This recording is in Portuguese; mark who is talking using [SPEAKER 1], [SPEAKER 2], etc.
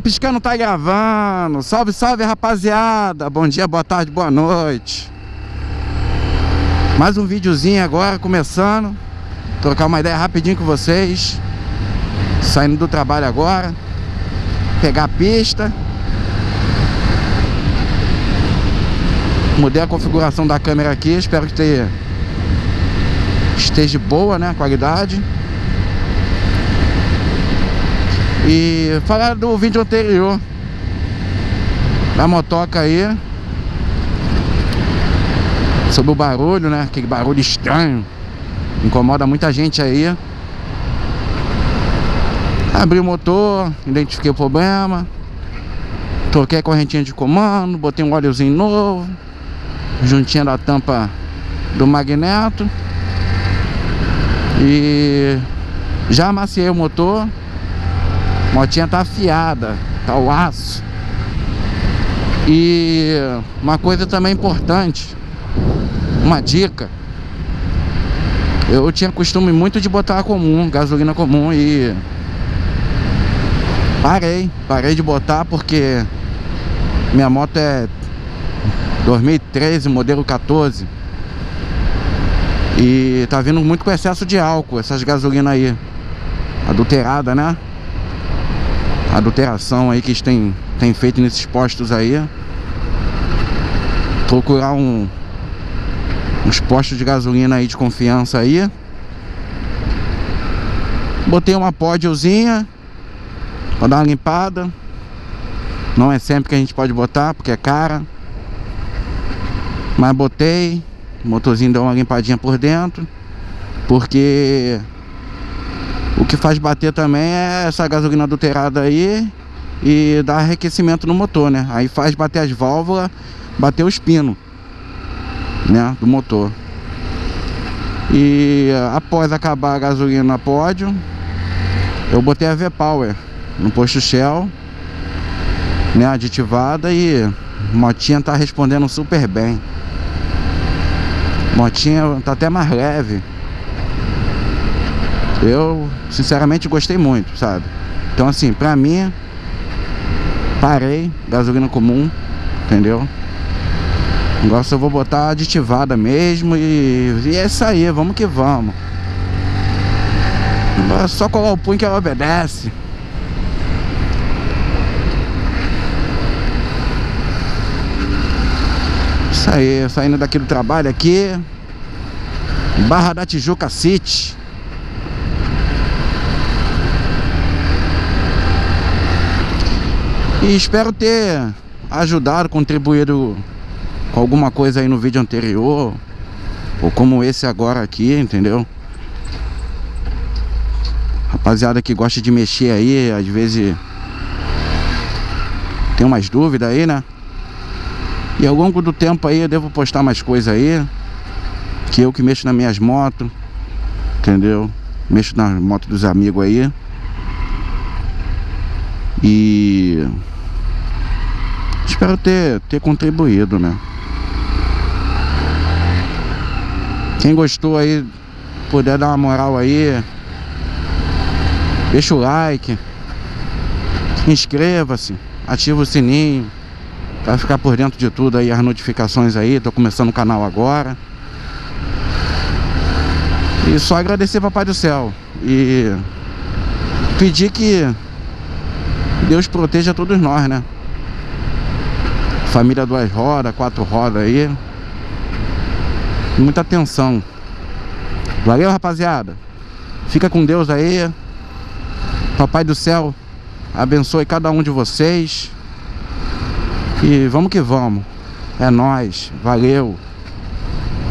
[SPEAKER 1] piscando, tá gravando. Salve, salve, rapaziada. Bom dia, boa tarde, boa noite. Mais um videozinho agora, começando. Trocar uma ideia rapidinho com vocês. Saindo do trabalho agora. Pegar a pista. Mudei a configuração da câmera aqui. Espero que esteja boa, né, a qualidade. E falar do vídeo anterior da motoca aí, sobre o barulho, né? Aquele barulho estranho, incomoda muita gente aí. Abri o motor, identifiquei o problema, troquei a correntinha de comando, botei um óleozinho novo, juntinha da tampa do magneto, e já amaciei o motor. A motinha tá afiada, tá o aço. E uma coisa também importante, uma dica: eu tinha costume muito de botar comum, gasolina comum, e parei de botar porque minha moto é 2013, modelo 14, e tá vindo muito com excesso de álcool, essas gasolinas aí adulterada, né? Adulteração aí que eles têm feito nesses postos aí. Procurar uns postos de gasolina aí de confiança aí. Botei uma pódiozinha pra dar uma limpada. Não é sempre que a gente pode botar, porque é cara. Mas botei. O motorzinho deu uma limpadinha por dentro, porque o que faz bater também é essa gasolina adulterada aí, e dá arrefecimento no motor, né? Aí faz bater as válvulas, bater os pinos, né, do motor. E após acabar a gasolina na pódio, eu botei a V-Power no posto Shell, né, aditivada, e a motinha tá respondendo super bem. A motinha tá até mais leve. Eu, sinceramente, gostei muito, sabe? Então, assim, pra mim, parei, gasolina comum, entendeu? Agora só vou botar aditivada mesmo, e é isso aí, vamos que vamos. É só colar o punho que ela obedece. Isso aí, saindo daqui do trabalho aqui, Barra da Tijuca City. E espero ter ajudado, contribuído com alguma coisa aí no vídeo anterior, ou como esse agora aqui, entendeu? Rapaziada que gosta de mexer aí, às vezes tem umas dúvidas aí, né? E ao longo do tempo aí eu devo postar mais coisas aí, que eu que mexo nas minhas motos, entendeu? Mexo nas motos dos amigos aí. E espero ter contribuído, né? Quem gostou aí, puder dar uma moral aí, deixa o like, inscreva-se, ativa o sininho pra ficar por dentro de tudo aí, as notificações aí. Tô começando o canal agora. E só agradecer Papai do Céu e pedir que Deus proteja todos nós, né? Família 2 rodas, 4 rodas aí. Muita atenção. Valeu, rapaziada. Fica com Deus aí. Papai do Céu abençoe cada um de vocês. E vamos que vamos. É nóis. Valeu.